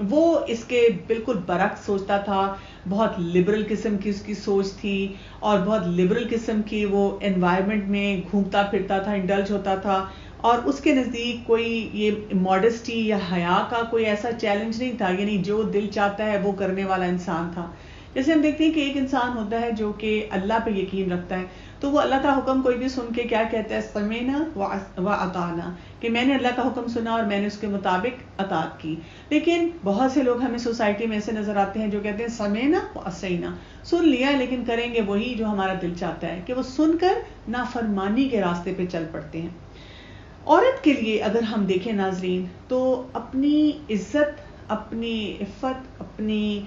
وہ اس کے بالکل برعکس سوچتا تھا. بہت لبرل قسم کی اس کی سوچ تھی اور بہت لبرل قسم کی وہ انوائرمنٹ میں گھومتا پھرتا تھا, انڈلج ہوتا تھا, اور اس کے نزدیک کوئی یہ ماڈسٹی یا حیا کا کوئی ایسا چیلنج نہیں تھا, یعنی جو دل چاہتا ہے وہ کرنے والا انسان تھا. جیسے ہم دیکھتے ہیں کہ ایک انسان ہوتا ہے جو کہ اللہ پہ یقین رکھتا ہے, تو وہ اللہ کا حکم کوئی بھی سن کے کیا کہتا ہے, سمعنا واطعنا, کہ میں نے اللہ کا حکم سنا اور میں نے اس کے مطابق اطاعت کی. لیکن بہت سے لوگ ہمیں سوسائٹی میں ایسے نظر آتے ہیں جو کہتے ہیں سمعنا وعصینا, سن لیا لیکن کریں گے وہی جو ہمارا دل چاہتا ہے, کہ وہ سن کر نافرمانی کے راستے پہ چل پڑتے ہیں. عورت کے لیے اگر ہم دیکھیں ناظرین, تو اپنی عزت, اپنی عفت, اپنی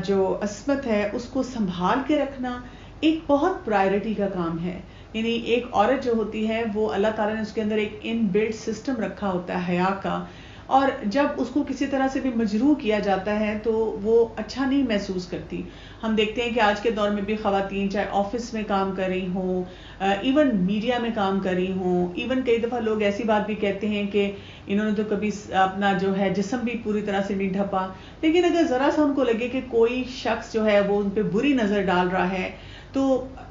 جو عصمت ہے اس کو سنبھال کے رکھنا ایک بہت پرائرٹی کا کام ہے. یعنی ایک عورت جو ہوتی ہے وہ اللہ تعالیٰ نے اس کے اندر ایک ان بلٹ سسٹم رکھا ہوتا ہے حیا کا, اور جب اس کو کسی طرح سے بھی مجروح کیا جاتا ہے تو وہ اچھا نہیں محسوس کرتی. ہم دیکھتے ہیں کہ آج کے دور میں بھی خواتین چاہے آفس میں کام کر رہی ہوں, ایون میڈیا میں کام کر رہی ہوں, ایون کئی دفعہ لوگ ایسی بات بھی کہتے ہیں کہ انہوں نے تو کبھی اپنا جو ہے جسم بھی پوری طرح سے نہیں ڈھپا, لیکن اگر ذرا سا ان کو لگے کہ کوئی شخص جو ہے وہ ان پہ بری نظر ڈال رہا ہے تو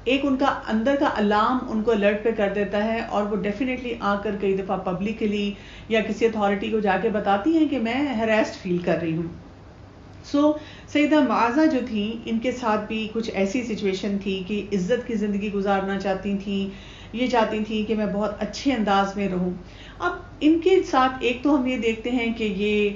ایک ان کا اندر کا الارم ان کو الرٹ پہ کر دیتا ہے, اور وہ ڈیفینیٹلی آ کر کئی دفعہ پبلکلی یا کسی اتھارٹی کو جا کے بتاتی ہیں کہ میں ہیراسڈ فیل کر رہی ہوں. سو سیدہ معاذہ جو تھیں, ان کے ساتھ بھی کچھ ایسی سچویشن تھی کہ عزت کی زندگی گزارنا چاہتی تھیں, یہ چاہتی تھیں کہ میں بہت اچھے انداز میں رہوں. اب ان کے ساتھ ایک تو ہم یہ دیکھتے ہیں کہ یہ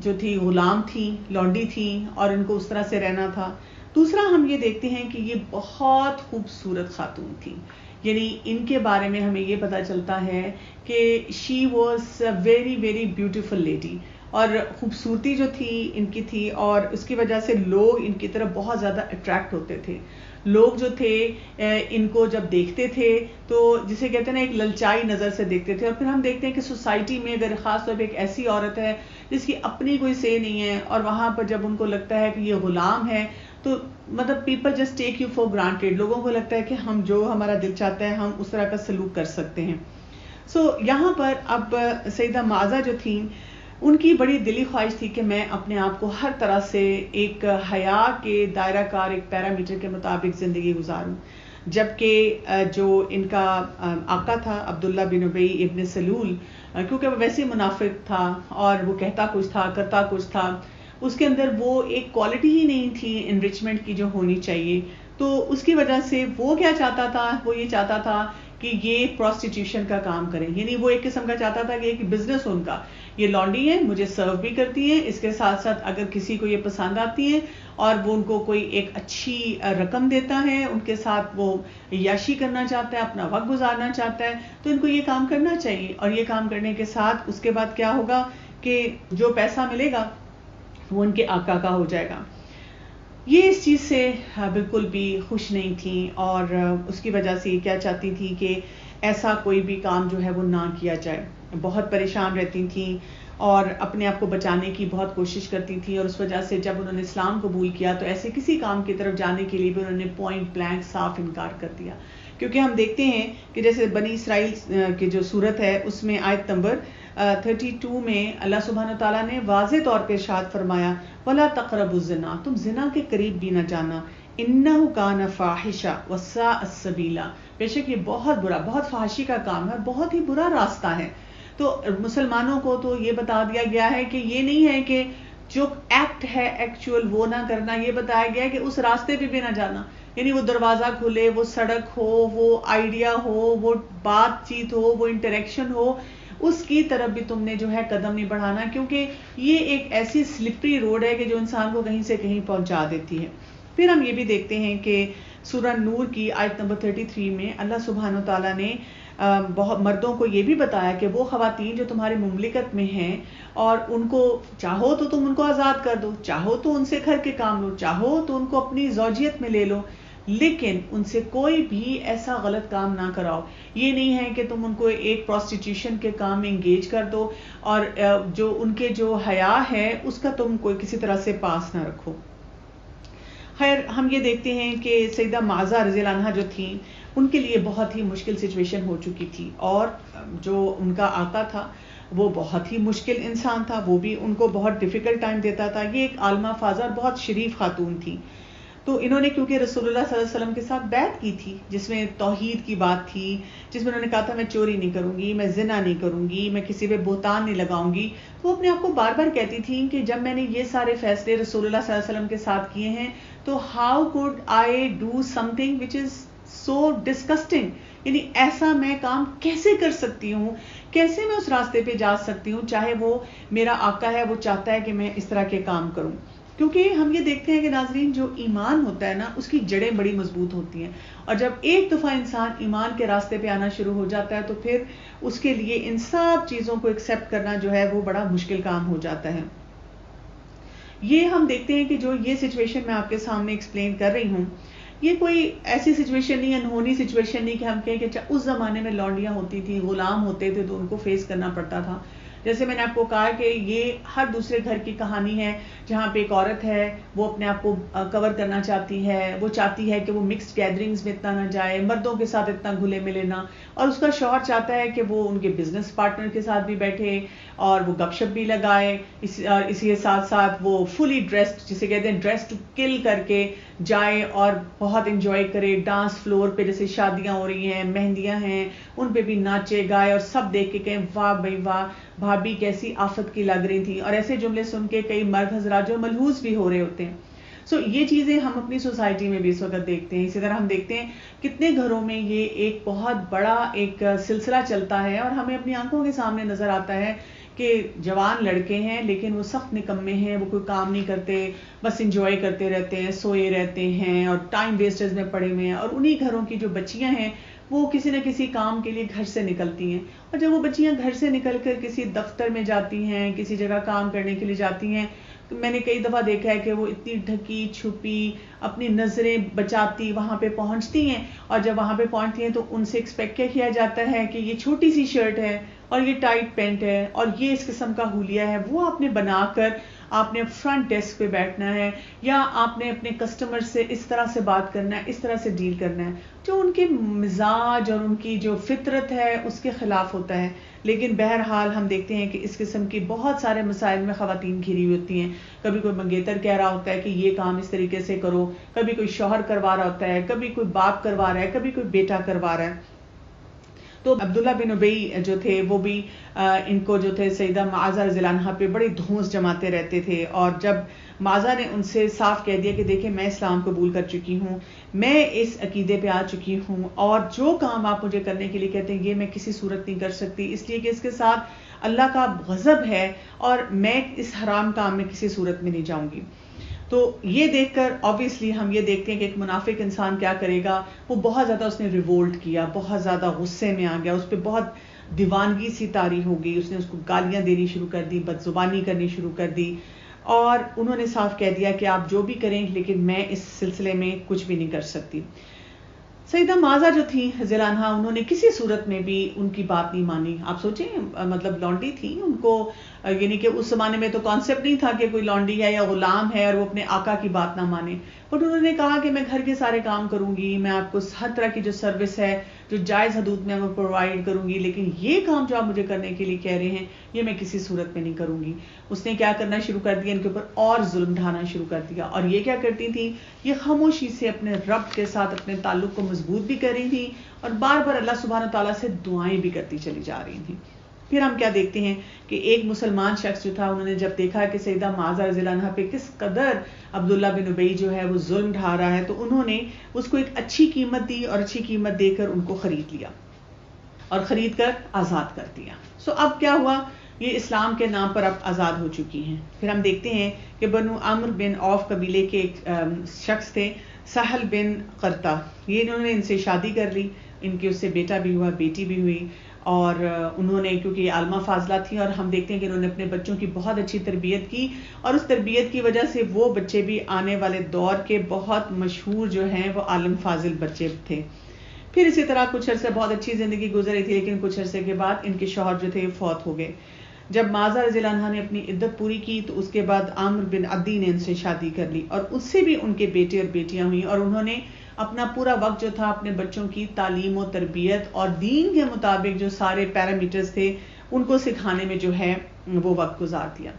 جو تھی غلام تھیں, لونڈی تھیں, اور ان کو اس طرح سے رہنا تھا. دوسرا ہم یہ دیکھتے ہیں کہ یہ بہت خوبصورت خاتون تھی, یعنی ان کے بارے میں ہمیں یہ پتہ چلتا ہے کہ she was very very beautiful lady, اور خوبصورتی جو تھی ان کی تھی, اور اس کی وجہ سے لوگ ان کی طرف بہت زیادہ اٹریکٹ ہوتے تھے. لوگ جو تھے ان کو جب دیکھتے تھے تو جسے کہتے ہیں نا ایک للچائی نظر سے دیکھتے تھے. اور پھر ہم دیکھتے ہیں کہ سوسائٹی میں اگر خاص طور پہ ایک ایسی عورت ہے جس کی اپنی کوئی سے نہیں ہے, اور وہاں پر جب ان کو لگتا ہے کہ یہ غلام ہے تو مطلب people just take you for granted, لوگوں کو لگتا ہے کہ ہم جو ہمارا دل چاہتا ہے ہم اس طرح کا سلوک کر سکتے ہیں. سو یہاں پر اب سیدہ معاذہ جو تھیں, ان کی بڑی دلی خواہش تھی کہ میں اپنے آپ کو ہر طرح سے ایک حیا کے دائرہ کار, ایک پیرامیٹر کے مطابق زندگی گزاروں. جبکہ جو ان کا آقا تھا عبداللہ بن ابی ابن سلول, کیونکہ وہ ویسے منافق تھا اور وہ کہتا کچھ تھا کرتا کچھ تھا, اس کے اندر وہ ایک کوالٹی ہی نہیں تھی انریچمنٹ کی جو ہونی چاہیے. تو اس کی وجہ سے وہ کیا چاہتا تھا, وہ یہ چاہتا تھا کہ یہ پروسٹیٹیوشن کا کام کریں, یعنی وہ ایک قسم کا چاہتا تھا کہ ایک بزنس ان کا, یہ لانڈی ہے, مجھے سرو بھی کرتی ہیں, اس کے ساتھ ساتھ اگر کسی کو یہ پسند آتی ہیں اور وہ ان کو کوئی ایک اچھی رقم دیتا ہے, ان کے ساتھ وہ عیاشی کرنا چاہتا ہے, اپنا وقت گزارنا چاہتا ہے, تو ان کو یہ کام کرنا چاہیے. اور یہ کام کرنے کے ساتھ اس کے بعد کیا ہوگا کہ جو پیسہ ملے گا وہ ان کے آقا کا ہو جائے گا. یہ اس چیز سے بالکل بھی خوش نہیں تھیں, اور اس کی وجہ سے کیا چاہتی تھیں کہ ایسا کوئی بھی کام جو ہے وہ نہ کیا جائے. بہت پریشان رہتی تھیں اور اپنے آپ کو بچانے کی بہت کوشش کرتی تھیں, اور اس وجہ سے جب انہوں نے اسلام قبول کیا تو ایسے کسی کام کی طرف جانے کے لیے بھی انہوں نے پوائنٹ بلینک صاف انکار کر دیا. کیونکہ ہم دیکھتے ہیں کہ جیسے بنی اسرائیل کی جو صورت ہے اس میں آیت نمبر 32 میں اللہ سبحانہ تعالیٰ نے واضح طور پہ ارشاد فرمایا, وَلَا تَقْرَبُوا الزِّنَا, تم زنا کے قریب بھی نہ جانا, إِنَّهُ كَانَ فَاحِشًا وَسَاءَ السَّبِيلًا, بے شک یہ بہت برا, بہت فحاشی کا کام ہے, بہت ہی برا راستہ ہے. تو مسلمانوں کو تو یہ بتا دیا گیا ہے کہ یہ نہیں ہے کہ جو ایکٹ ہے ایکچوئل وہ نہ کرنا, یہ بتایا گیا ہے کہ اس راستے پہ بھی نہ جانا. یعنی وہ دروازہ کھلے, وہ سڑک ہو, وہ آئیڈیا ہو, وہ بات چیت ہو, وہ انٹریکشن ہو, اس کی طرف بھی تم نے جو ہے قدم نہیں بڑھانا, کیونکہ یہ ایک ایسی سلپری روڈ ہے کہ جو انسان کو کہیں سے کہیں پہنچا دیتی ہے. پھر ہم یہ بھی دیکھتے ہیں کہ سورہ نور کی آیت نمبر 33 میں اللہ سبحانہ تعالیٰ نے بہت مردوں کو یہ بھی بتایا کہ وہ خواتین جو تمہاری مملکت میں ہیں اور ان کو چاہو تو تم ان کو آزاد کر دو, چاہو تو ان سے گھر کے کام لو, چاہو تو ان کو اپنی زوجیت میں لے لو, لیکن ان سے کوئی بھی ایسا غلط کام نہ کراؤ. یہ نہیں ہے کہ تم ان کو ایک پروسٹیٹیوشن کے کام میں انگیج کر دو اور جو ان کے جو حیا ہے اس کا تم کوئی کسی طرح سے پاس نہ رکھو. خیر ہم یہ دیکھتے ہیں کہ سیدہ معاذہ رضی اللہ عنہا جو تھیں ان کے لیے بہت ہی مشکل سچویشن ہو چکی تھی, اور جو ان کا آقا تھا وہ بہت ہی مشکل انسان تھا، وہ بھی ان کو بہت ڈیفیکلٹ ٹائم دیتا تھا. یہ ایک عالمہ فاضہ اور بہت شریف خاتون تھی. تو انہوں نے کیونکہ رسول اللہ صلی اللہ علیہ وسلم کے ساتھ بیعت کی تھی جس میں توحید کی بات تھی، جس میں انہوں نے کہا تھا میں چوری نہیں کروں گی، میں زنا نہیں کروں گی، میں کسی پہ بہتان نہیں لگاؤں گی. تو وہ اپنے آپ کو بار بار کہتی تھیں کہ جب میں نے یہ سارے فیصلے رسول اللہ صلی اللہ علیہ وسلم کے ساتھ کیے ہیں تو how could I do some thing which is so disgusting, یعنی ایسا میں کام کیسے کر سکتی ہوں، کیسے میں اس راستے پہ جا سکتی ہوں، چاہے وہ میرا آقا ہے وہ چاہتا ہے کہ میں اس طرح کے کام کروں. کیونکہ ہم یہ دیکھتے ہیں کہ ناظرین جو ایمان ہوتا ہے نا اس کی جڑیں بڑی مضبوط ہوتی ہیں، اور جب ایک دفعہ انسان ایمان کے راستے پہ آنا شروع ہو جاتا ہے تو پھر اس کے لیے ان سب چیزوں کو ایکسیپٹ کرنا جو ہے وہ بڑا مشکل کام ہو جاتا ہے. یہ ہم دیکھتے ہیں کہ جو یہ سچویشن میں آپ کے سامنے ایکسپلین کر رہی ہوں، یہ کوئی ایسی سچویشن نہیں، انہونی سچویشن نہیں کہ ہم کہیں کہ اس زمانے میں لونڈیاں ہوتی تھیں، غلام ہوتے تھے تو ان کو فیس کرنا پڑتا تھا. جیسے میں نے آپ کو کہا کہ یہ ہر دوسرے گھر کی کہانی ہے جہاں پہ ایک عورت ہے وہ اپنے آپ کو کور کرنا چاہتی ہے، وہ چاہتی ہے کہ وہ مکسڈ گیدرنگز میں اتنا نہ جائے، مردوں کے ساتھ اتنا گھلے ملے نہ، اور اس کا شوہر چاہتا ہے کہ وہ ان کے بزنس پارٹنر کے ساتھ بھی بیٹھے اور وہ گپ شپ بھی لگائے، اسی کے ساتھ ساتھ وہ فلی ڈریسڈ جسے کہتے ہیں ڈریس ٹو کل کر کے جائے اور بہت انجوائے کرے. ڈانس فلور پہ جیسے شادیاں ہو رہی ہیں، مہندیاں ہیں، ان پہ بھی ناچے گائے اور سب دیکھ کے کہیں واہ بھائی واہ بھابھی کیسی آفت کی لگ رہی تھی. اور ایسے جملے سن کے کئی مرد حضرات جو ملحوظ بھی ہو رہے ہوتے ہیں. یہ چیزیں ہم اپنی سوسائٹی میں بھی اس وقت دیکھتے ہیں. اسی طرح ہم دیکھتے ہیں کتنے گھروں میں یہ ایک بہت بڑا ایک سلسلہ چلتا ہے اور ہمیں اپنی آنکھوں کے سامنے نظر آتا ہے کہ جوان لڑکے ہیں لیکن وہ سخت نکمے ہیں، وہ کوئی کام نہیں کرتے، بس انجوائے کرتے رہتے ہیں، سوئے رہتے ہیں اور ٹائم ویسٹرز میں پڑے ہوئے ہیں. اور انہی گھروں کی جو بچیاں ہیں وہ کسی نہ کسی کام کے لیے گھر سے نکلتی ہیں، اور جب وہ بچیاں گھر سے نکل کر کسی دفتر میں جاتی ہیں، کسی جگہ کام کرنے کے لیے جاتی ہیں، تو میں نے کئی دفعہ دیکھا ہے کہ وہ اتنی ڈھکی چھپی اپنی نظریں بچاتی وہاں پہ پہنچتی ہیں، اور جب وہاں پہ پہنچتی ہیں تو ان سے ایکسپیکٹ کیا جاتا ہے کہ یہ چھوٹی سی شرٹ ہے اور یہ ٹائٹ پینٹ ہے اور یہ اس قسم کا حلیہ ہے، وہ آپ نے بنا کر آپ نے فرنٹ ڈیسک پہ بیٹھنا ہے، یا آپ نے اپنے کسٹمر سے اس طرح سے بات کرنا ہے، اس طرح سے ڈیل کرنا ہے، جو ان کے مزاج اور ان کی جو فطرت ہے اس کے خلاف ہوتا ہے. لیکن بہرحال ہم دیکھتے ہیں کہ اس قسم کی بہت سارے مسائل میں خواتین گھری ہوئی ہوتی ہیں. کبھی کوئی منگیتر کہہ رہا ہوتا ہے کہ یہ کام اس طریقے سے کرو، کبھی کوئی شوہر کروا رہا ہوتا ہے، کبھی کوئی باپ کروا رہا ہے، کبھی کوئی بیٹا کروا رہا ہے. تو عبداللہ بن ابی جو تھے وہ بھی ان کو جو تھے سیدہ معاذہ رضی اللہ عنہا پہ بڑی دھونس جماتے رہتے تھے. اور جب معاذہ نے ان سے صاف کہہ دیا کہ دیکھیں میں اسلام قبول کر چکی ہوں، میں اس عقیدے پہ آ چکی ہوں، اور جو کام آپ مجھے کرنے کے لیے کہتے ہیں یہ میں کسی صورت نہیں کر سکتی، اس لیے کہ اس کے ساتھ اللہ کا غضب ہے اور میں اس حرام کام میں کسی صورت میں نہیں جاؤں گی. تو یہ دیکھ کر obviously ہم یہ دیکھتے ہیں کہ ایک منافق انسان کیا کرے گا، وہ بہت زیادہ اس نے ریوولٹ کیا، بہت زیادہ غصے میں آ گیا، اس پہ بہت دیوانگی سی طاری ہو گئی، اس نے اس کو گالیاں دینی شروع کر دی، بد زبانی کرنی شروع کر دی، اور انہوں نے صاف کہہ دیا کہ آپ جو بھی کریں لیکن میں اس سلسلے میں کچھ بھی نہیں کر سکتی. سیدہ معاذہ جو تھی رضی اللہ عنہا انہوں نے کسی صورت میں بھی ان کی بات نہیں مانی. آپ سوچیں مطلب لونڈی تھی، ان کو یعنی کہ اس زمانے میں تو کانسیپٹ نہیں تھا کہ کوئی لونڈی ہے یا غلام ہے اور وہ اپنے آقا کی بات نہ مانے، بٹ انہوں نے کہا کہ میں گھر کے سارے کام کروں گی، میں آپ کو ہر طرح کی جو سروس ہے جو جائز حدود میں وہ پرووائڈ کروں گی، لیکن یہ کام جو آپ مجھے کرنے کے لیے کہہ رہے ہیں یہ میں کسی صورت میں نہیں کروں گی. اس نے کیا کرنا شروع کر دیا، ان کے اوپر اور ظلم ڈھانا شروع کر دیا. اور یہ کیا کرتی تھی، یہ خاموشی سے اپنے رب کے ساتھ اپنے تعلق کو مضبوط بھی کر رہی تھی اور بار بار اللہ سبحانہ تعالیٰ سے دعائیں بھی کرتی چلی جا رہی تھیں. پھر ہم کیا دیکھتے ہیں کہ ایک مسلمان شخص جو تھا انہوں نے جب دیکھا کہ سیدہ معاذہ رضی اللہ عنہا پہ کس قدر عبداللہ بن ابی جو ہے وہ ظلم ڈھا رہا ہے، تو انہوں نے اس کو ایک اچھی قیمت دی اور اچھی قیمت دے کر ان کو خرید لیا اور خرید کر آزاد کر دیا. اب کیا ہوا، یہ اسلام کے نام پر اب آزاد ہو چکی ہیں. پھر ہم دیکھتے ہیں کہ بنو عمرو بن عوف قبیلے کے ایک شخص تھے سہل بن قرطہ، یہ انہوں نے ان سے شادی کر لی، ان کے اس سے بیٹا بھی ہوا، بیٹی بھی ہوئی. اور انہوں نے کیونکہ یہ عالمہ فاضلہ تھی اور ہم دیکھتے ہیں کہ انہوں نے اپنے بچوں کی بہت اچھی تربیت کی، اور اس تربیت کی وجہ سے وہ بچے بھی آنے والے دور کے بہت مشہور جو ہیں وہ عالم فاضل بچے تھے. پھر اسی طرح کچھ عرصے بہت اچھی زندگی گزری تھی، لیکن کچھ عرصے کے بعد ان کے شوہر جو تھے فوت ہو گئے. جب معاذہ رضی اللہ عنہا نے اپنی عدت پوری کی تو اس کے بعد عامر بن عدی نے ان سے شادی کر لی، اور اس سے بھی ان کے بیٹے اور بیٹیاں ہوئیں، اور انہوں نے اپنا پورا وقت جو تھا اپنے بچوں کی تعلیم و تربیت اور دین کے مطابق جو سارے پیرامیٹرز تھے ان کو سکھانے میں جو ہے وہ وقت گزار دیا.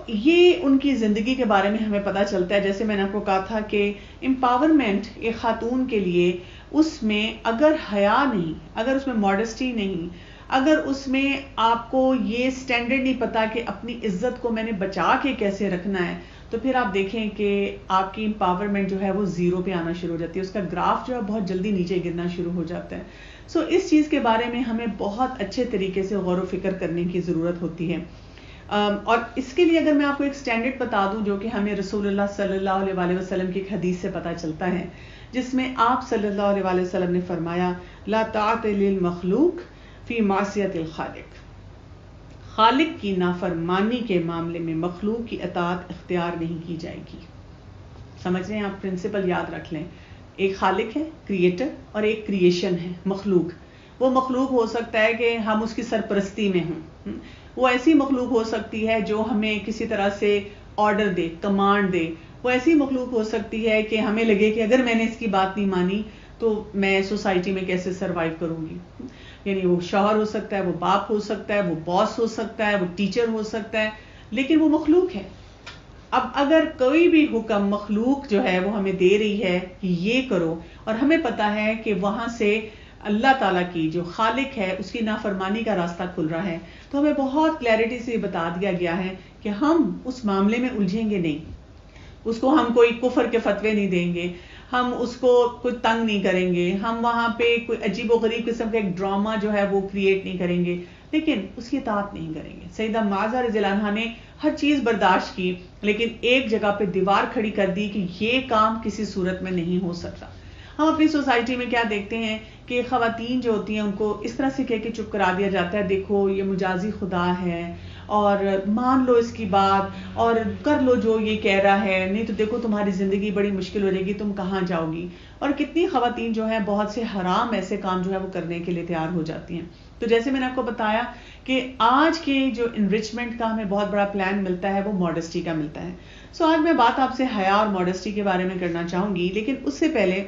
یہ ان کی زندگی کے بارے میں ہمیں پتہ چلتا ہے. جیسے میں نے آپ کو کہا تھا کہ امپاورمنٹ ایک خاتون کے لیے اس میں اگر حیا نہیں, اگر اس میں ماڈسٹی نہیں, اگر اس میں آپ کو یہ سٹینڈرڈ نہیں پتا کہ اپنی عزت کو میں نے بچا کے کیسے رکھنا ہے, تو پھر آپ دیکھیں کہ آپ کی امپاورمنٹ جو ہے وہ زیرو پہ آنا شروع ہو جاتی ہے, اس کا گراف جو ہے بہت جلدی نیچے گرنا شروع ہو جاتا ہے. اس چیز کے بارے میں ہمیں بہت اچھے طریقے سے غور و فکر کرنے کی ضرورت ہوتی ہے. اور اس کے لیے اگر میں آپ کو ایک سٹینڈرڈ بتا دوں جو کہ ہمیں رسول اللہ صلی اللہ علیہ وسلم کی ایک حدیث سے پتہ چلتا ہے, جس میں آپ صلی اللہ علیہ وسلم نے فرمایا لا طاعت للمخلوق فی معصیت الخالق, خالق کی نافرمانی کے معاملے میں مخلوق کی اطاعت اختیار نہیں کی جائے گی. سمجھ رہے ہیں آپ, پرنسپل یاد رکھ لیں. ایک خالق ہے, کریٹر, اور ایک کریشن ہے, مخلوق. وہ مخلوق ہو سکتا ہے کہ ہم اس کی سرپرستی میں ہوں, وہ ایسی مخلوق ہو سکتی ہے جو ہمیں کسی طرح سے آرڈر دے, کمانڈ دے, وہ ایسی مخلوق ہو سکتی ہے کہ ہمیں لگے کہ اگر میں نے اس کی بات نہیں مانی تو میں سوسائٹی میں کیسے سروائیو کروں گی. یعنی وہ شوہر ہو سکتا ہے, وہ باپ ہو سکتا ہے, وہ باس ہو سکتا ہے, وہ ٹیچر ہو سکتا ہے, لیکن وہ مخلوق ہے. اب اگر کوئی بھی حکم مخلوق جو ہے وہ ہمیں دے رہی ہے کہ یہ کرو, اور ہمیں پتا ہے کہ وہاں سے اللہ تعالیٰ کی جو خالق ہے اس کی نافرمانی کا راستہ کھل رہا ہے, تو ہمیں بہت کلیئرٹی سے بتا دیا گیا ہے کہ ہم اس معاملے میں الجھیں گے نہیں, اس کو ہم کوئی کفر کے فتوے نہیں دیں گے, ہم اس کو کوئی تنگ نہیں کریں گے, ہم وہاں پہ کوئی عجیب و غریب قسم کا ایک ڈرامہ جو ہے وہ کریٹ نہیں کریں گے, لیکن اس کی اطاعت نہیں کریں گے. سیدہ معاذہ رضی اللہ عنہا نے ہر چیز برداشت کی, لیکن ایک جگہ پہ دیوار کھڑی کر دی کہ یہ کام کسی صورت میں نہیں ہو سکتا. ہم اپنی سوسائٹی میں کیا دیکھتے ہیں کہ خواتین جو ہوتی ہیں ان کو اس طرح سے کہہ کے چپ کرا دیا جاتا ہے, دیکھو یہ مجازی خدا ہے اور مان لو اس کی بات اور کر لو جو یہ کہہ رہا ہے, نہیں تو دیکھو تمہاری زندگی بڑی مشکل ہو جائے گی, تم کہاں جاؤ گی. اور کتنی خواتین جو ہیں بہت سے حرام ایسے کام جو ہے وہ کرنے کے لیے تیار ہو جاتی ہیں. تو جیسے میں نے آپ کو بتایا کہ آج کے جو انرچمنٹ کا ہمیں بہت بڑا پلان ملتا ہے وہ ماڈسٹی کا ملتا ہے. آج میں بات آپ سے حیا اور ماڈسٹی کے بارے میں کرنا چاہوں گی, لیکن اس سے پہلے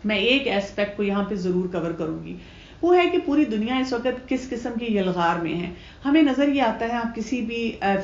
میں ایک ایسپیکٹ کو یہاں پہ ضرور کور کروں گی. وہ ہے کہ پوری دنیا اس وقت کس قسم کی یلغار میں ہے. ہمیں نظر یہ آتا ہے, آپ کسی بھی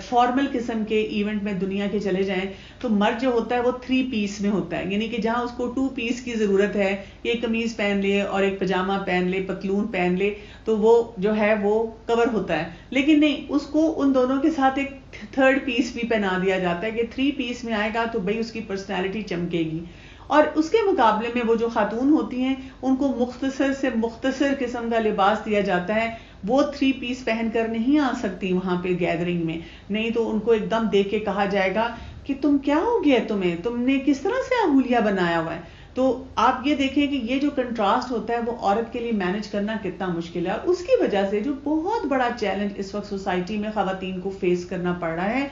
فارمل قسم کے ایونٹ میں دنیا کے چلے جائیں تو مرد جو ہوتا ہے وہ 3 پیس میں ہوتا ہے, یعنی کہ جہاں اس کو 2 پیس کی ضرورت ہے, ایک قمیض پہن لے اور ایک پجامہ پہن لے, پتلون پہن لے, تو وہ جو ہے وہ کور ہوتا ہے. لیکن نہیں, اس کو ان دونوں کے ساتھ ایک 3rd پیس بھی پہنا دیا جاتا ہے کہ 3 پیس میں آئے گا تو بھئی اس کی پرسنالٹی چمکے گی. اور اس کے مقابلے میں وہ جو خاتون ہوتی ہیں ان کو مختصر سے مختصر قسم کا لباس دیا جاتا ہے, وہ 3 پیس پہن کر نہیں آ سکتی وہاں پہ گیدرنگ میں, نہیں تو ان کو ایک دم دیکھ کے کہا جائے گا کہ تم کیا ہو گیا, تم نے کس طرح سے اہولیہ بنایا ہوا ہے. تو آپ یہ دیکھیں کہ یہ جو کنٹراسٹ ہوتا ہے وہ عورت کے لیے مینج کرنا کتنا مشکل ہے, اور اس کی وجہ سے جو بہت بڑا چیلنج اس وقت سوسائٹی میں خواتین کو فیس کرنا پڑ رہا ہے,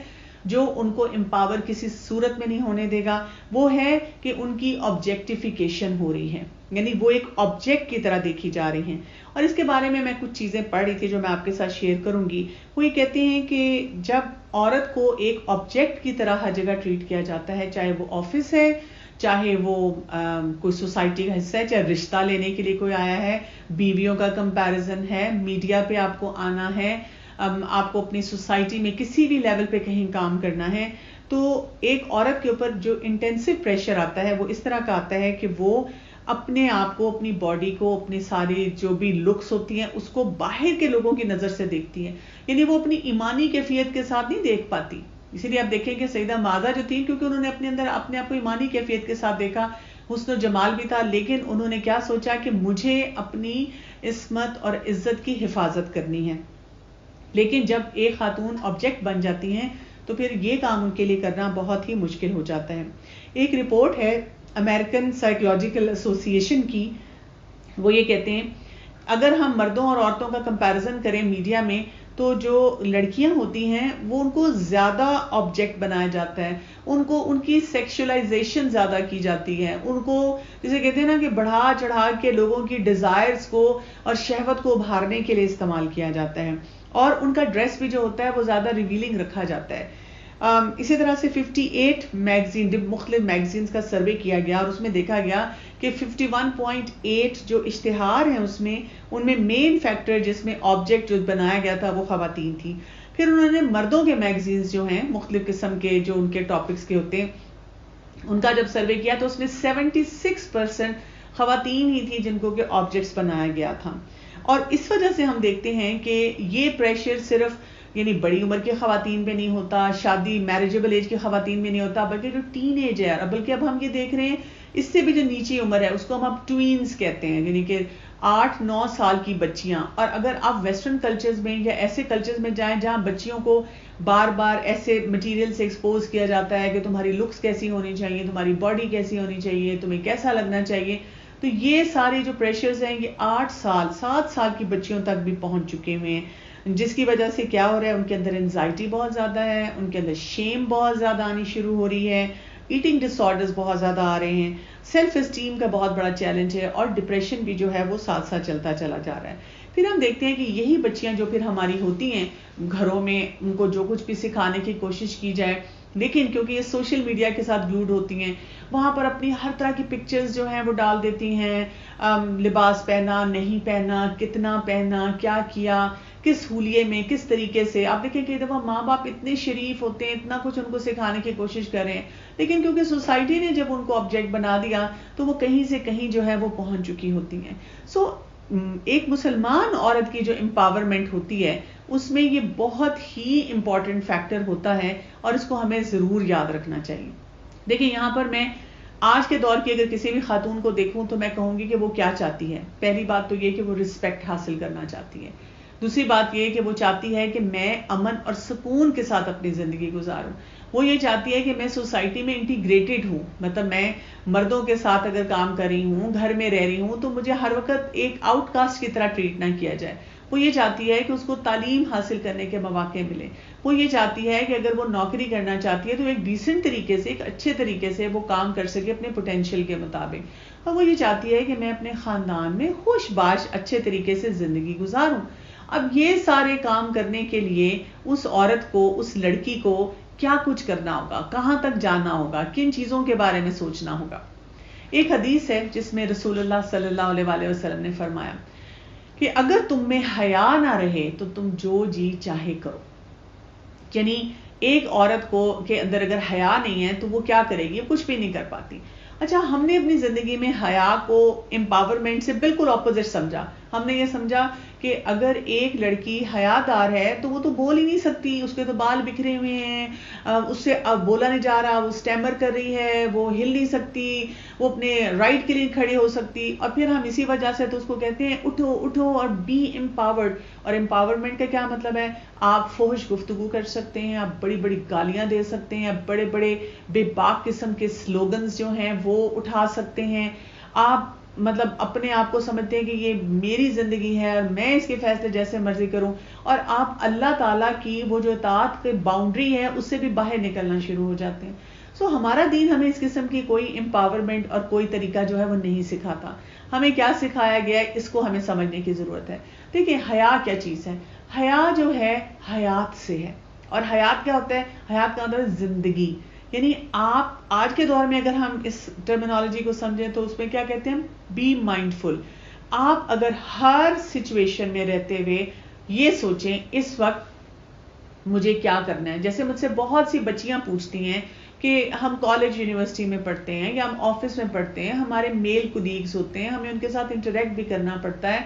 جو ان کو امپاور کسی صورت میں نہیں ہونے دے گا, وہ ہے کہ ان کی آبجیکٹیفیکیشن ہو رہی ہے, یعنی وہ ایک آبجیکٹ کی طرح دیکھی جا رہی ہیں. اور اس کے بارے میں کچھ چیزیں پڑھ رہی تھی جو میں آپ کے ساتھ شیئر کروں گی. وہ یہ کہتے ہیں کہ جب عورت کو ایک آبجیکٹ کی طرح ہر جگہ ٹریٹ کیا جاتا ہے, چاہے وہ آفس ہے, چاہے وہ کوئی سوسائٹی کا حصہ ہے, چاہے رشتہ لینے کے لیے کوئی آیا ہے, بیویوں کا کمپیرزن ہے, میڈیا پہ آپ کو آنا ہے, آپ کو اپنی سوسائٹی میں کسی بھی لیول پہ کہیں کام کرنا ہے, تو ایک عورت کے اوپر جو انٹینسو پریشر آتا ہے وہ اس طرح کا آتا ہے کہ وہ اپنے آپ کو, اپنی باڈی کو, اپنی ساری جو بھی لکس ہوتی ہیں اس کو باہر کے لوگوں کی نظر سے دیکھتی ہیں, یعنی وہ اپنی ایمانی کیفیت کے ساتھ نہیں دیکھ پاتی. اسی لیے آپ دیکھیں کہ سیدہ معاذہ جو تھی, کیونکہ انہوں نے اپنے اندر اپنے آپ کو ایمانی کیفیت کے ساتھ دیکھا, حسن و جمال بھی تھا, لیکن انہوں نے کیا سوچا کہ مجھے اپنی عصمت اور عزت کی حفاظت کرنی ہے. لیکن جب ایک خاتون آبجیکٹ بن جاتی ہیں تو پھر یہ کام ان کے لیے کرنا بہت ہی مشکل ہو جاتا ہے. ایک رپورٹ ہے امریکن سائیکولوجیکل ایسوسی ایشن کی, وہ یہ کہتے ہیں اگر ہم مردوں اور عورتوں کا کمپیرزن کریں میڈیا میں, تو جو لڑکیاں ہوتی ہیں وہ ان کو زیادہ آبجیکٹ بنایا جاتا ہے, ان کو ان کی سیکشولائزیشن زیادہ کی جاتی ہے, ان کو جسے کہتے ہیں نا کہ بڑھا چڑھا کے لوگوں کی ڈیزائرز کو اور شہوت کو ابھارنے کے لیے استعمال کیا جاتا ہے, اور ان کا ڈریس بھی جو ہوتا ہے وہ زیادہ ریویلنگ رکھا جاتا ہے. اسی طرح سے 58 میگزین مختلف میگزینز کا سروے کیا گیا اور اس میں دیکھا گیا کہ 51.8 جو اشتہار ہیں اس میں ان میں مین فیکٹر جس میں آبجیکٹ جو بنایا گیا تھا وہ خواتین تھی. پھر انہوں نے مردوں کے میگزینز جو ہیں مختلف قسم کے جو ان کے ٹاپکس کے ہوتے ہیں ان کا جب سروے کیا تو اس میں 76% خواتین ہی تھی جن کو کہ آبجیکٹس بنایا گیا تھا. اور اس وجہ سے ہم دیکھتے ہیں کہ یہ پریشر صرف یعنی بڑی عمر کی خواتین پہ نہیں ہوتا, شادی میرجیبل ایج کی خواتین میں نہیں ہوتا, بلکہ جو ٹین ایج ہے, بلکہ اب ہم یہ دیکھ رہے ہیں اس سے بھی جو نیچی عمر ہے اس کو ہم اب ٹوینز کہتے ہیں, یعنی کہ 8-9 سال کی بچیاں. اور اگر آپ ویسٹرن کلچرز میں یا ایسے کلچرز میں جائیں جہاں بچیوں کو بار بار ایسے مٹیریل سے ایکسپوز کیا جاتا ہے کہ تمہاری لکس کیسی ہونی چاہیے, تمہاری باڈی کیسی ہونی چاہیے, تمہیں کیسا لگنا چاہیے, تو یہ سارے جو پریشرز ہیں یہ 7 سال کی بچیوں تک بھی پہنچ چکے ہوئے ہیں, جس کی وجہ سے کیا ہو رہا ہے ان کے اندر انزائٹی بہت زیادہ ہے, ان کے اندر شیم بہت زیادہ آنی شروع ہو رہی ہے, ایٹنگ ڈس آرڈرز بہت زیادہ آ رہے ہیں, سیلف اسٹیم کا بہت بڑا چیلنج ہے, اور ڈپریشن بھی جو ہے وہ ساتھ ساتھ چلتا چلا جا رہا ہے. پھر ہم دیکھتے ہیں کہ یہی بچیاں جو پھر ہماری ہوتی ہیں گھروں میں, ان کو جو کچھ بھی سکھانے کی کوشش کی جائے, لیکن کیونکہ یہ سوشل میڈیا کے ساتھ گلوڈ ہوتی ہیں, وہاں پر اپنی ہر طرح کی پکچرز جو ہیں وہ ڈال دیتی ہیں, لباس پہنا نہیں پہنا, کتنا پہنا, کیا کیا, کس حلیے میں, کس طریقے سے. آپ دیکھیں کہ دفعہ ماں باپ اتنے شریف ہوتے ہیں, اتنا کچھ ان کو سکھانے کی کوشش کر رہے ہیں, لیکن کیونکہ سوسائٹی نے جب ان کو آبجیکٹ بنا دیا تو وہ کہیں سے کہیں جو ہے وہ پہنچ چکی ہوتی ہیں. سو ایک مسلمان عورت کی جو امپاورمنٹ ہوتی ہے اس میں یہ بہت ہی امپورٹنٹ فیکٹر ہوتا ہے, اور اس کو ہمیں ضرور یاد رکھنا چاہیے. دیکھیں یہاں پر میں آج کے دور کی اگر کسی بھی خاتون کو دیکھوں تو میں کہوں گی کہ وہ کیا چاہتی ہے. پہلی بات تو یہ کہ وہ رسپیکٹ حاصل کرنا چاہتی ہے. دوسری بات یہ کہ وہ چاہتی ہے کہ میں امن اور سکون کے ساتھ اپنی زندگی گزاروں. وہ یہ چاہتی ہے کہ میں سوسائٹی میں انٹیگریٹڈ ہوں, مطلب میں مردوں کے ساتھ اگر کام کر رہی ہوں, گھر میں رہ رہی ہوں, تو مجھے ہر وقت ایک آؤٹ کاسٹ کی طرح ٹریٹ نہ کیا جائے. وہ یہ چاہتی ہے کہ اس کو تعلیم حاصل کرنے کے مواقع ملے. وہ یہ چاہتی ہے کہ اگر وہ نوکری کرنا چاہتی ہے تو ایک ڈیسنٹ طریقے سے, ایک اچھے طریقے سے وہ کام کر سکے اپنے پوٹینشیل کے مطابق. اور وہ یہ چاہتی ہے کہ میں اپنے خاندان میں خوش باش اچھے طریقے سے زندگی گزاروں. اب یہ سارے کام کرنے کے لیے اس عورت کو, اس لڑکی کو کیا کچھ کرنا ہوگا, کہاں تک جانا ہوگا, کن چیزوں کے بارے میں سوچنا ہوگا. ایک حدیث ہے جس میں رسول اللہ صلی اللہ علیہ وسلم نے فرمایا کہ اگر تم میں حیا نہ رہے تو تم جو جی چاہے کرو. یعنی ایک عورت کو کے اندر اگر حیا نہیں ہے تو وہ کیا کرے گی, کچھ بھی نہیں کر پاتی. اچھا, ہم نے اپنی زندگی میں حیا کو امپاورمنٹ سے بالکل اپوزٹ سمجھا. ہم نے یہ سمجھا کہ اگر ایک لڑکی حیا دار ہے تو وہ تو بول ہی نہیں سکتی, اس کے تو بال بکھرے ہوئے ہیں, اس سے اب بولا نہیں جا رہا, وہ اسٹیمر کر رہی ہے, وہ ہل نہیں سکتی, وہ اپنے رائٹ کے لیے کھڑی ہو سکتی. اور پھر ہم اسی وجہ سے تو اس کو کہتے ہیں اٹھو اٹھو اور بی امپاورڈ. اور امپاورمنٹ کا کیا مطلب ہے, آپ فحش گفتگو کر سکتے ہیں, آپ بڑی بڑی گالیاں دے سکتے ہیں, آپ بڑے بڑے بے باک قسم کے سلوگنز جو ہیں وہ اٹھا سکتے ہیں, آپ مطلب اپنے آپ کو سمجھتے ہیں کہ یہ میری زندگی ہے اور میں اس کے فیصلے جیسے مرضی کروں, اور آپ اللہ تعالیٰ کی وہ جو اطاعت کی باؤنڈری ہے اس سے بھی باہر نکلنا شروع ہو جاتے ہیں. سو ہمارا دین ہمیں اس قسم کی کوئی امپاورمنٹ اور کوئی طریقہ جو ہے وہ نہیں سکھاتا. ہمیں کیا سکھایا گیا ہے اس کو ہمیں سمجھنے کی ضرورت ہے. دیکھیں حیا کیا چیز ہے, حیا جو ہے حیات سے ہے, اور حیات کیا ہوتا ہے, حیات کا مطلب زندگی. یعنی آپ آج کے دور میں اگر ہم اس ٹرمینالوجی کو سمجھیں تو اس میں کیا کہتے ہیں, بی مائنڈفل. آپ اگر ہر سچویشن میں رہتے ہوئے یہ سوچیں اس وقت مجھے کیا کرنا ہے. جیسے مجھ سے بہت سی بچیاں پوچھتی ہیں کہ ہم کالج یونیورسٹی میں پڑھتے ہیں یا ہم آفس میں پڑھتے ہیں, ہمارے میل کولیگز ہوتے ہیں, ہمیں ان کے ساتھ انٹریکٹ بھی کرنا پڑتا ہے,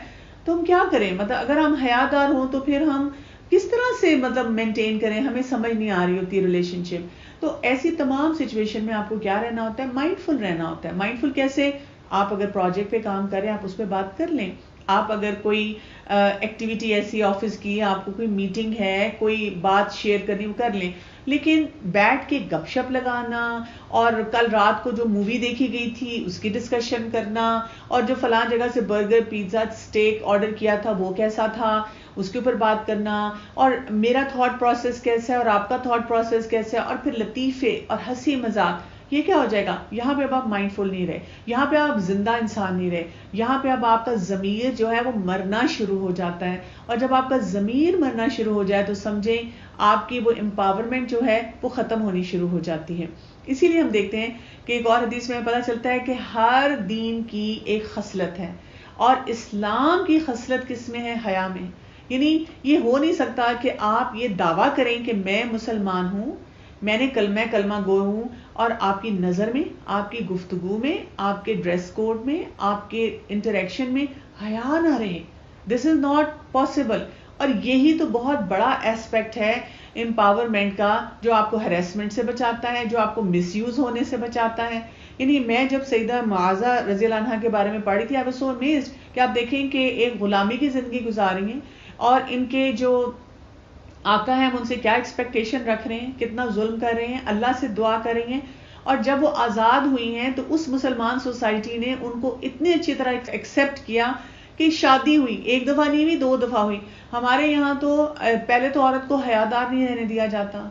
تو ہم کیا کریں. مطلب اگر ہم حیادار ہوں تو پھر ہم کس طرح سے مطلب مینٹین کریں, ہمیں سمجھ نہیں آ رہی ہوتی ریلیشن شپ. تو ایسی تمام سچویشن میں آپ کو کیا رہنا ہوتا ہے, مائنڈفل رہنا ہوتا ہے. مائنڈفل کیسے, آپ اگر پروجیکٹ پہ کام کریں آپ اس پہ بات کر لیں, آپ اگر کوئی ایکٹیویٹی ایسی آفس کی, آپ کو کوئی میٹنگ ہے, کوئی بات شیئر کرنی وہ کر لیں, لیکن بیٹھ کے گپ شپ لگانا اور کل رات کو جو مووی دیکھی گئی تھی اس کی ڈسکشن کرنا, اور جو فلاں جگہ سے برگر پیزا اسٹیک آرڈر کیا تھا وہ کیسا تھا اس کے اوپر بات کرنا, اور میرا تھاٹ پروسیس کیسا ہے اور آپ کا تھاٹ پروسیس کیسا ہے, اور پھر لطیفے اور ہنسی مذاق, یہ کیا ہو جائے گا؟ یہاں پہ اب آپ مائنڈ فل نہیں رہے، یہاں پہ آپ زندہ انسان نہیں رہے، یہاں پہ اب آپ کا ضمیر جو ہے وہ مرنا شروع ہو جاتا ہے. اور جب آپ کا ضمیر مرنا شروع ہو جائے تو سمجھیں آپ کی وہ امپاورمنٹ جو ہے وہ ختم ہونی شروع ہو جاتی ہے. اسی لیے ہم دیکھتے ہیں کہ ایک اور حدیث میں پتہ چلتا ہے کہ ہر دین کی ایک خصلت ہے، اور اسلام کی خصلت کس میں ہے؟ حیا میں. یعنی یہ ہو نہیں سکتا کہ آپ یہ دعویٰ کریں کہ میں مسلمان ہوں، میں نے کلمہ گو ہوں، اور آپ کی نظر میں، آپ کی گفتگو میں، آپ کے ڈریس کوڈ میں، آپ کے انٹریکشن میں حیا نہ رہے. دس از ناٹ پاسبل. اور یہی تو بہت بڑا ایسپیکٹ ہے امپاورمنٹ کا، جو آپ کو ہریسمنٹ سے بچاتا ہے، جو آپ کو مس یوز ہونے سے بچاتا ہے. یعنی میں جب سیدہ معاذہ رضی اللہ عنہا کے بارے میں پڑھی تھی، I was so amazed کہ آپ دیکھیں کہ ایک غلامی کی زندگی گزار رہی ہیں، اور ان کے جو آقا ہیں ہم ان سے کیا ایکسپیکٹیشن رکھ رہے ہیں، کتنا ظلم کر رہے ہیں، اللہ سے دعا کر رہی ہیں. اور جب وہ آزاد ہوئی ہیں تو اس مسلمان سوسائٹی نے ان کو اتنے اچھی طرح ایکسپٹ کیا کہ شادی ہوئی، ایک دفعہ نہیں ہوئی، 2 دفعہ ہوئی. ہمارے یہاں تو پہلے تو عورت کو حیادار نہیں رہنے دیا جاتا،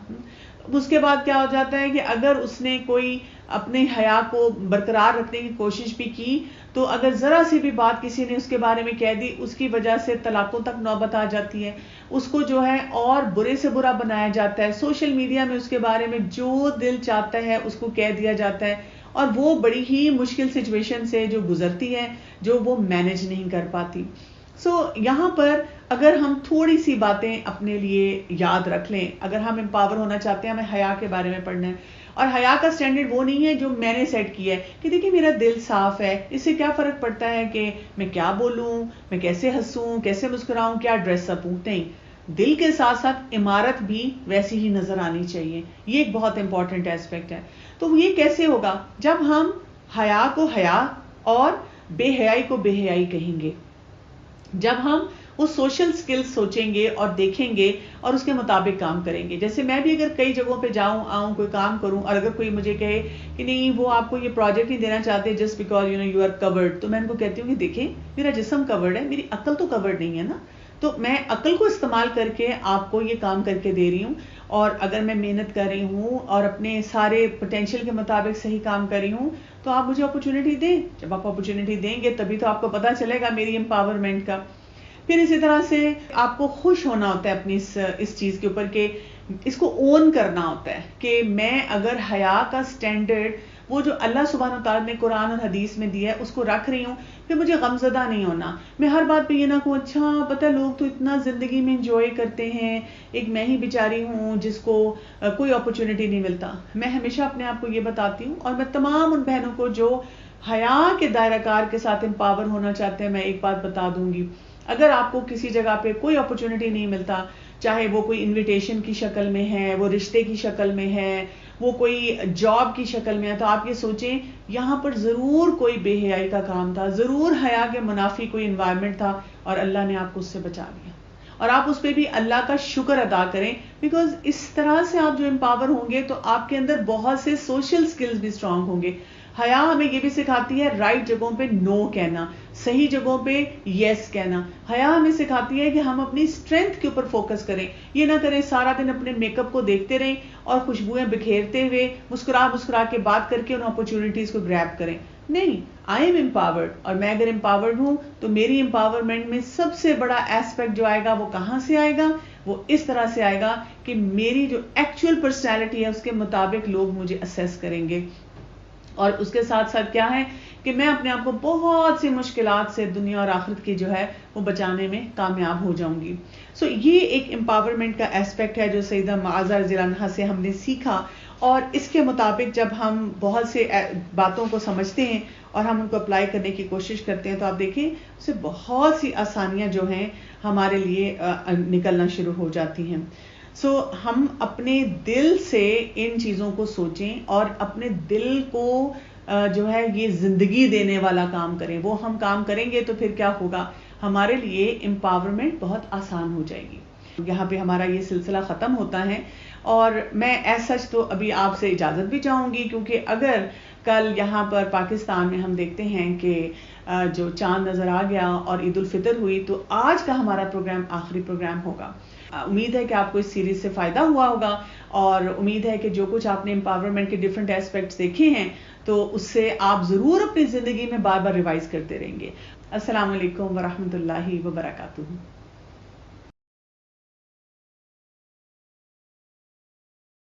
اس کے بعد کیا ہو جاتا ہے کہ اگر اس نے کوئی اپنے حیا کو برقرار رکھنے کی کوشش بھی کی تو اگر ذرا سی بھی بات کسی نے اس کے بارے میں کہہ دی، اس کی وجہ سے طلاقوں تک نوبت آ جاتی ہے. اس کو جو ہے اور برے سے برا بنایا جاتا ہے، سوشل میڈیا میں اس کے بارے میں جو دل چاہتا ہے اس کو کہہ دیا جاتا ہے، اور وہ بڑی ہی مشکل سچویشن سے جو گزرتی ہے، جو وہ مینج نہیں کر پاتی. یہاں پر اگر ہم تھوڑی سی باتیں اپنے لیے یاد رکھ لیں، اگر ہم امپاور ہونا چاہتے ہیں، ہمیں حیا کے بارے میں پڑھنا ہے. اور حیا کا سٹینڈرڈ وہ نہیں ہے جو میں نے سیٹ کیا ہے کہ دیکھیں میرا دل صاف ہے، اس سے کیا فرق پڑتا ہے کہ میں کیا بولوں، میں کیسے ہنسوں، کیسے مسکراؤں، کیا ڈریس اپ ہوں. نہیں، دل کے ساتھ ساتھ عمارت بھی ویسی ہی نظر آنی چاہیے. یہ ایک بہت امپورٹنٹ ایسپیکٹ ہے. تو یہ کیسے ہوگا؟ جب ہم حیا کو حیا اور بے حیائی کو بے حیائی کہیں گے، جب ہم وہ سوشل سکلز سوچیں گے اور دیکھیں گے اور اس کے مطابق کام کریں گے. جیسے میں بھی اگر کئی جگہوں پہ آؤں کوئی کام کروں، اور اگر کوئی مجھے کہے کہ نہیں وہ آپ کو یہ پروجیکٹ نہیں دینا چاہتے just because you are covered, تو میں ان کو کہتی ہوں کہ دیکھیں میرا جسم کورڈ ہے، میری عقل تو کورڈ نہیں ہے نا. تو میں عقل کو استعمال کر کے آپ کو یہ کام کر کے دے رہی ہوں، اور اگر میں محنت کر رہی ہوں اور اپنے سارے پوٹینشیل کے مطابق صحیح کام کر رہی ہوں تو آپ مجھے اپرچونٹی دیں. جب آپ اپرچونٹی دیں گے تبھی تو آپ کو پتہ چلے گا میری امپاورمنٹ کا. پھر اسی طرح سے آپ کو خوش ہونا ہوتا ہے اپنی اس چیز کے اوپر کہ اس کو اون کرنا ہوتا ہے کہ میں اگر حیا کا سٹینڈرڈ وہ جو اللہ سبحانہ وتعالی نے قرآن اور حدیث میں دیا ہے اس کو رکھ رہی ہوں، پھر مجھے غمزدہ نہیں ہونا. میں ہر بات پہ یہ نہ کہوں اچھا پتہ لوگ تو اتنا زندگی میں انجوائے کرتے ہیں، ایک میں ہی بیچاری ہوں جس کو کوئی اپرچونٹی نہیں ملتا. میں ہمیشہ اپنے آپ کو یہ بتاتی ہوں، اور میں تمام ان بہنوں کو جو حیا کے دائرہ کار کے ساتھ امپاور ہونا چاہتے ہیں، میں ایک بات بتا دوں گی، اگر آپ کو کسی جگہ پہ کوئی اپرچونٹی نہیں ملتا، چاہے وہ کوئی انویٹیشن کی شکل میں ہے، وہ رشتے کی شکل میں ہے، وہ کوئی جاب کی شکل میں ہے، تو آپ یہ سوچیں یہاں پر ضرور کوئی بے حیائی کا کام تھا، ضرور حیا کے منافی کوئی انوائرمنٹ تھا، اور اللہ نے آپ کو اس سے بچا لیا. اور آپ اس پہ بھی اللہ کا شکر ادا کریں، بیکاز اس طرح سے آپ جو امپاور ہوں گے تو آپ کے اندر بہت سے سوشل سکلز بھی اسٹرانگ ہوں گے. حیا ہمیں یہ بھی سکھاتی ہے رائٹ جگہوں پہ نو کہنا، صحیح جگہوں پہ یس کہنا. حیا ہمیں سکھاتی ہے کہ ہم اپنی اسٹرینتھ کے اوپر فوکس کریں، یہ نہ کریں سارا دن اپنے میک اپ کو دیکھتے رہیں اور خوشبوئیں بکھیرتے ہوئے مسکرا کے بات کر کے ان اپرچونٹیز کو گریب کریں. نہیں، آئی ایم امپاورڈ، اور میں اگر امپاورڈ ہوں تو میری امپاورمنٹ میں سب سے بڑا ایسپیکٹ جو آئے گا وہ کہاں سے آئے گا؟ وہ اس طرح سے آئے گا کہ میری جو ایکچوئل پرسنالٹی ہے اس کے مطابق لوگ مجھے اسیس کریں گے. اور اس کے ساتھ ساتھ کیا ہے کہ میں اپنے آپ کو بہت سی مشکلات سے دنیا اور آخرت کی جو ہے وہ بچانے میں کامیاب ہو جاؤں گی. یہ ایک امپاورمنٹ کا ایسپیکٹ ہے جو سیدہ معاذہ رضی اللہ عنہا سے ہم نے سیکھا، اور اس کے مطابق جب ہم بہت سے باتوں کو سمجھتے ہیں اور ہم ان کو اپلائی کرنے کی کوشش کرتے ہیں تو آپ دیکھیں اس سے بہت سی آسانیاں جو ہیں ہمارے لیے نکلنا شروع ہو جاتی ہیں. ہم اپنے دل سے ان چیزوں کو سوچیں اور اپنے دل کو جو ہے یہ زندگی دینے والا کام کریں. وہ ہم کام کریں گے تو پھر کیا ہوگا؟ ہمارے لیے امپاورمنٹ بہت آسان ہو جائے گی. یہاں پہ ہمارا یہ سلسلہ ختم ہوتا ہے، اور میں ایز سچ تو ابھی آپ سے اجازت بھی چاہوں گی، کیونکہ اگر کل یہاں پر پاکستان میں ہم دیکھتے ہیں کہ جو چاند نظر آ گیا اور عید الفطر ہوئی، تو آج کا ہمارا پروگرام آخری پروگرام ہوگا. امید ہے کہ آپ کو اس سیریز سے فائدہ ہوا ہوگا، اور امید ہے کہ جو کچھ آپ نے امپاورمنٹ کے ڈفرینٹ ایسپیکٹس دیکھے ہیں تو اس سے آپ ضرور اپنی زندگی میں بار بار ریوائز کرتے رہیں گے. السلام علیکم ورحمۃ اللہ وبرکاتہ.